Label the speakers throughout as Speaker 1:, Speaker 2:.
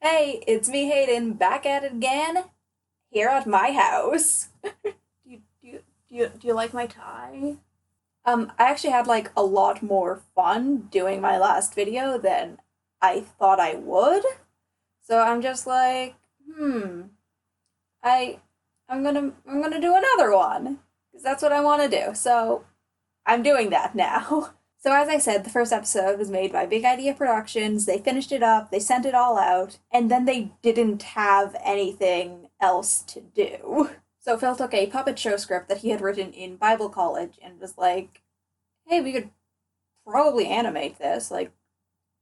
Speaker 1: Hey, it's me, Hayden, back at it again, here at my house. Do you like my tie? I actually had like a lot more fun doing my last video than I thought I would. So I'm just like, I I'm gonna do another one. Because that's what I wanna do. So I'm doing that now. So, as I said, the first episode was made by Big Idea Productions. They finished it up, they sent it all out, and then they didn't have anything else to do. So, Phil took a puppet show script that he had written in Bible college and was like, hey, we could probably animate this. Like,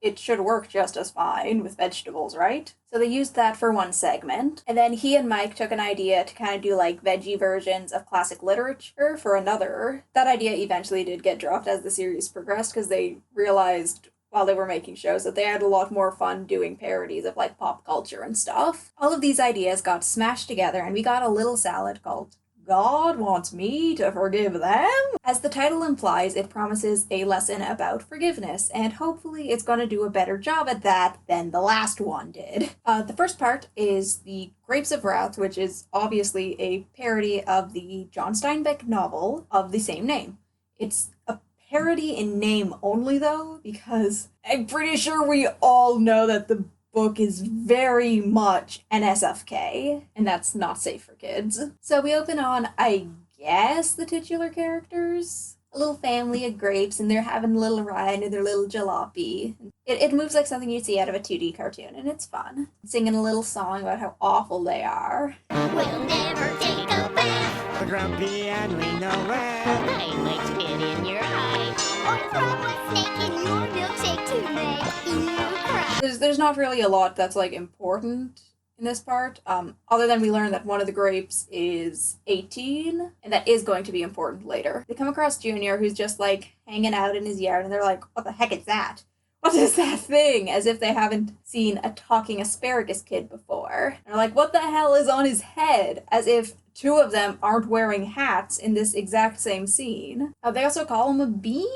Speaker 1: it should work just as fine with vegetables, right? So they used that for one segment. And then he and Mike took an idea to kind of do like veggie versions of classic literature for another. That idea eventually did get dropped as the series progressed because they realized while they were making shows that they had a lot more fun doing parodies of like pop culture and stuff. All of these ideas got smashed together and we got a little salad called God wants me to forgive them? As the title implies, it promises a lesson about forgiveness, and hopefully it's going to do a better job at that than the last one did. The first part is the Grapes of Wrath, which is obviously a parody of the John Steinbeck novel of the same name. It's a parody in name only, though, because I'm pretty sure we all know that the book is very much NSFK, and that's not safe for kids. So we open on, I guess, the titular characters. A little family of grapes, and they're having a little ride in their little jalopy. It moves like something you'd see out of a 2D cartoon, and it's fun. Singing a little song about how awful they are.
Speaker 2: We'll never take a bath.
Speaker 3: We're grumpy and we know it.
Speaker 2: I might spit in your eye. Or throw a snake in your milkshake to make you cry.
Speaker 1: There's not really a lot that's like important in this part, other than we learn that one of the grapes is 18, and that is going to be important later. They come across Junior, who's just like hanging out in his yard, and they're like, what the heck is that? What is that thing? As if they haven't seen a talking asparagus kid before. And they're like, what the hell is on his head? As if two of them aren't wearing hats in this exact same scene. They also call him a bean,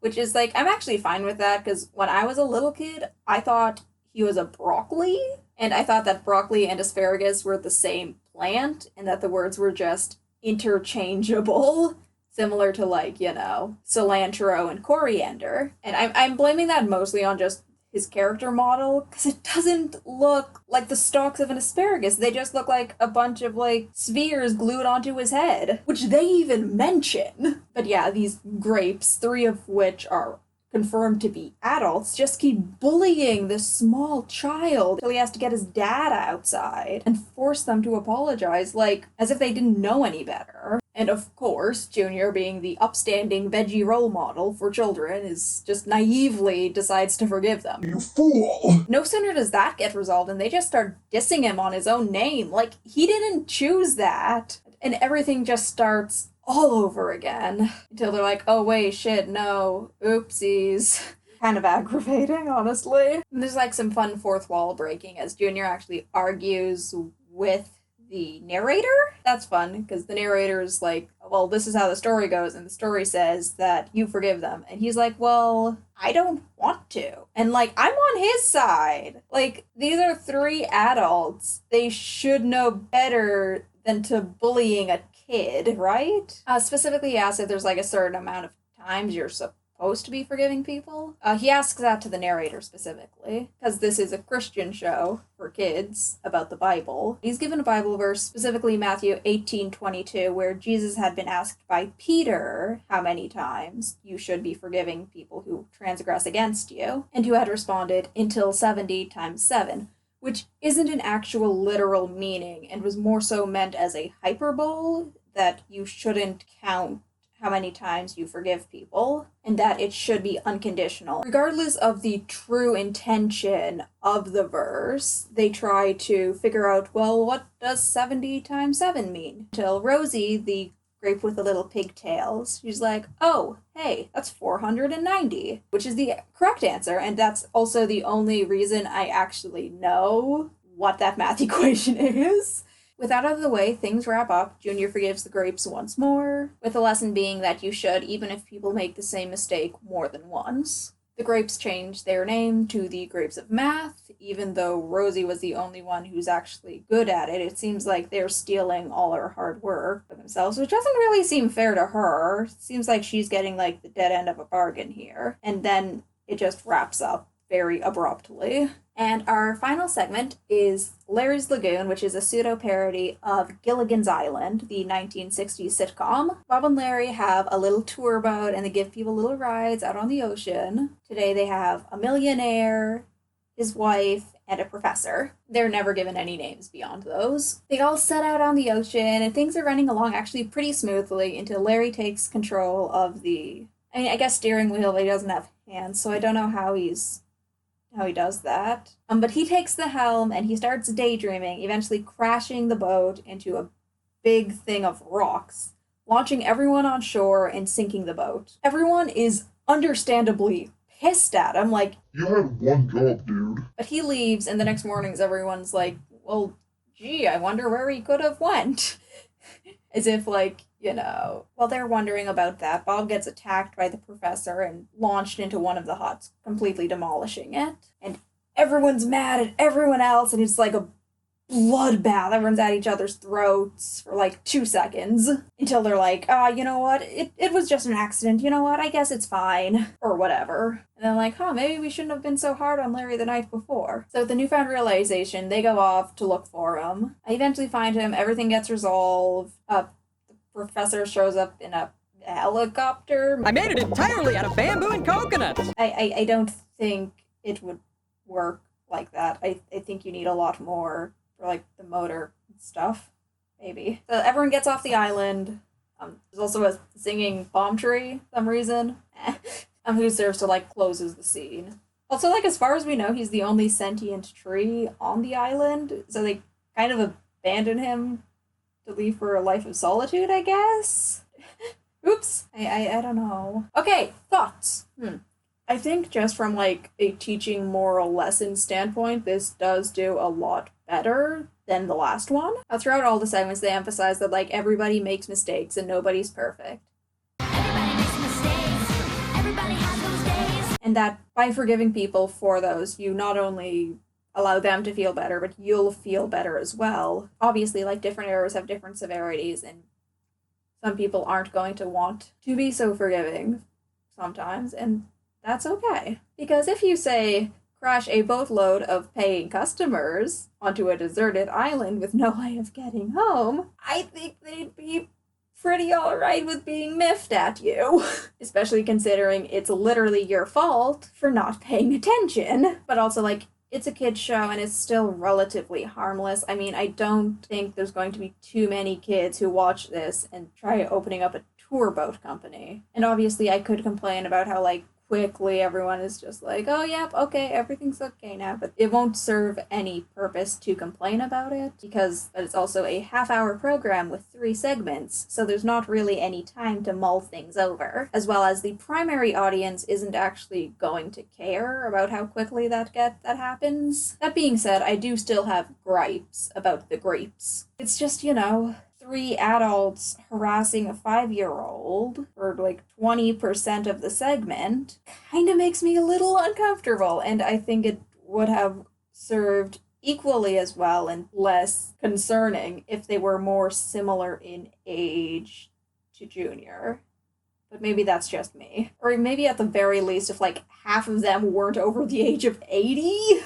Speaker 1: which is like, I'm actually fine with that, because when I was a little kid, I thought he was a broccoli, and I thought that broccoli and asparagus were the same plant, and that the words were just interchangeable, similar to like, cilantro and coriander. And I'm blaming that mostly on just his character model, because it doesn't look like the stalks of an asparagus. They just look like a bunch of like spheres glued onto his head, which they even mention. But yeah, these grapes, 3 of which are confirmed to be adults, just keep bullying this small child till he has to get his dad outside and force them to apologize, like as if they didn't know any better. And of course, Junior, being the upstanding veggie role model for children, is just naively decides to forgive them.
Speaker 3: You fool!
Speaker 1: No sooner does that get resolved and they just start dissing him on his own name, like he didn't choose that. And everything just starts all over again until they're like, oh wait, shit, no, oopsies. Kind of aggravating, honestly. And there's like some fun fourth wall breaking as Junior actually argues with the narrator. That's fun because the narrator is like, well, this is how the story goes, and the story says that you forgive them. And he's like, well, I don't want to. And like, I'm on his side. Like, these are 3 adults. They should know better than to bullying a kid, right? Specifically, he asks if there's like a certain amount of times you're supposed to be forgiving people. He asks that to the narrator specifically, because this is a Christian show for kids about the Bible. He's given a Bible verse, specifically Matthew 18:22, where Jesus had been asked by Peter how many times you should be forgiving people who transgress against you, and who had responded, until 70 times 7. Which isn't an actual literal meaning and was more so meant as a hyperbole, that you shouldn't count how many times you forgive people, and that it should be unconditional. Regardless of the true intention of the verse, they try to figure out, well, what does 70 times 7 mean? Until Rosie, the grape with the little pigtails, she's like, oh, hey, that's 490, which is the correct answer, and that's also the only reason I actually know what that math equation is. With that out of the way, things wrap up. Junior forgives the grapes once more, with the lesson being that you should, even if people make the same mistake more than once. The grapes changed their name to the Grapes of Math, even though Rosie was the only one who's actually good at it. It seems like they're stealing all her hard work for themselves, which doesn't really seem fair to her. It seems like she's getting, like, the dead end of a bargain here. And then it just wraps up very abruptly. And our final segment is Larry's Lagoon, which is a pseudo-parody of Gilligan's Island, the 1960s sitcom. Bob and Larry have a little tour boat, and they give people little rides out on the ocean. Today they have a millionaire, his wife, and a professor. They're never given any names beyond those. They all set out on the ocean, and things are running along actually pretty smoothly until Larry takes control of the... I guess steering wheel, but he doesn't have hands, so I don't know how he does that. But he takes the helm and he starts daydreaming, eventually crashing the boat into a big thing of rocks, launching everyone on shore and sinking the boat. Everyone is understandably pissed at him, like,
Speaker 4: you had one job, dude.
Speaker 1: but he leaves, and the next mornings everyone's like, well, gee, I wonder where he could have went. As if, like, while they're wondering about that, Bob gets attacked by the professor and launched into one of the huts, completely demolishing it. And everyone's mad at everyone else, and it's like a bloodbath. Everyone's at each other's throats for like 2 seconds until they're like, you know what? It was just an accident. You know what? I guess it's fine. Or whatever. And then like, maybe we shouldn't have been so hard on Larry the night before. So with the newfound realization, they go off to look for him. I eventually find him. Everything gets resolved. Professor shows up in a helicopter.
Speaker 5: I made it entirely out of bamboo and coconuts.
Speaker 1: I don't think it would work like that. I think you need a lot more for, like, the motor and stuff, maybe. So everyone gets off the island. There's also a singing palm tree for some reason. Who serves to, like, closes the scene. Also, like, as far as we know, he's the only sentient tree on the island, so they kind of abandon him to leave for a life of solitude, I guess? Oops. I don't know. Okay, thoughts. I think just from, like, a teaching moral lesson standpoint, this does do a lot better than the last one. Throughout all the segments, they emphasize that, like, everybody makes mistakes and nobody's perfect.
Speaker 2: Everybody makes mistakes. Everybody has those days.
Speaker 1: And that by forgiving people for those, you not only allow them to feel better, but you'll feel better as well. Obviously, like, different errors have different severities, and some people aren't going to want to be so forgiving sometimes, and that's okay. Because if you, say, crash a boatload of paying customers onto a deserted island with no way of getting home, I think they'd be pretty alright with being miffed at you. Especially considering it's literally your fault for not paying attention. But also, like, it's a kid's show and it's still relatively harmless. I mean, I don't think there's going to be too many kids who watch this and try opening up a tour boat company. And obviously I could complain about how, like, quickly everyone is just like, oh, yep, okay, everything's okay now. But it won't serve any purpose to complain about it because it's also a half-hour program with 3 segments, so there's not really any time to mull things over. As well as the primary audience isn't actually going to care about how quickly that happens. That being said, I do still have gripes about the grapes. It's just, 3 adults harassing a 5-year-old for like 20% of the segment kind of makes me a little uncomfortable, and I think it would have served equally as well and less concerning if they were more similar in age to Junior. But maybe that's just me. Or maybe at the very least if like half of them weren't over the age of 80,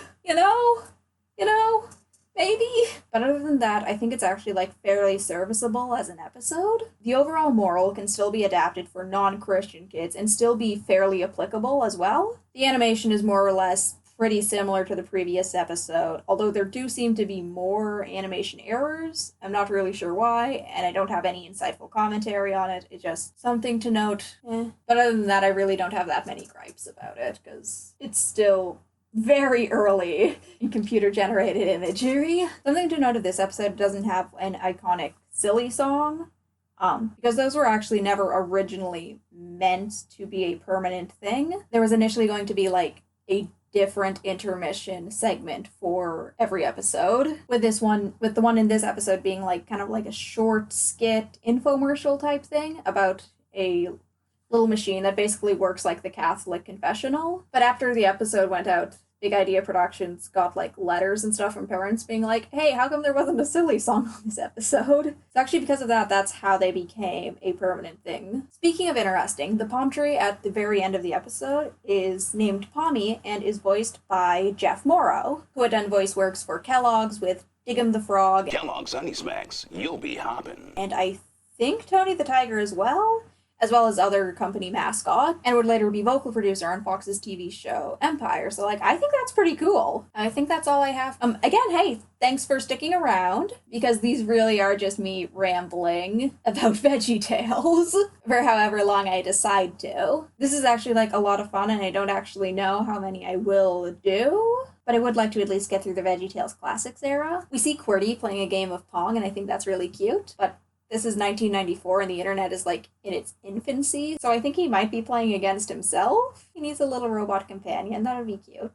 Speaker 1: maybe. But other than that, I think it's actually, like, fairly serviceable as an episode. The overall moral can still be adapted for non-Christian kids and still be fairly applicable as well. The animation is more or less pretty similar to the previous episode, although there do seem to be more animation errors. I'm not really sure why, and I don't have any insightful commentary on it. It's just something to note. But other than that, I really don't have that many gripes about it, because it's still very early in computer-generated imagery. Something to note of this episode, doesn't have an iconic silly song, because those were actually never originally meant to be a permanent thing. There was initially going to be, like, a different intermission segment for every episode, with the one in this episode being, like, kind of like a short skit infomercial type thing about a little machine that basically works like the Catholic confessional. But after the episode went out, Big Idea Productions got like letters and stuff from parents being like, hey, how come there wasn't a silly song on this episode? It's actually because of that, that's how they became a permanent thing. Speaking of interesting, the palm tree at the very end of the episode is named Pommy and is voiced by Jeff Morrow, who had done voice works for Kellogg's with Diggum the Frog.
Speaker 6: Kellogg's Honey Smacks, you'll be hopping.
Speaker 1: And I think Tony the Tiger as well as other company mascot, and would later be vocal producer on Fox's TV show Empire. So, like, I think that's pretty cool. I think that's all I have. Again, hey, thanks for sticking around, because these really are just me rambling about Veggietales for however long I decide to. This is actually, like, a lot of fun, and I don't actually know how many I will do, but I would like to at least get through the Veggietales Classics era. We see QWERTY playing a game of Pong, and I think that's really cute, but this is 1994 and the internet is like in its infancy, so I think he might be playing against himself. He needs a little robot companion. That would be cute.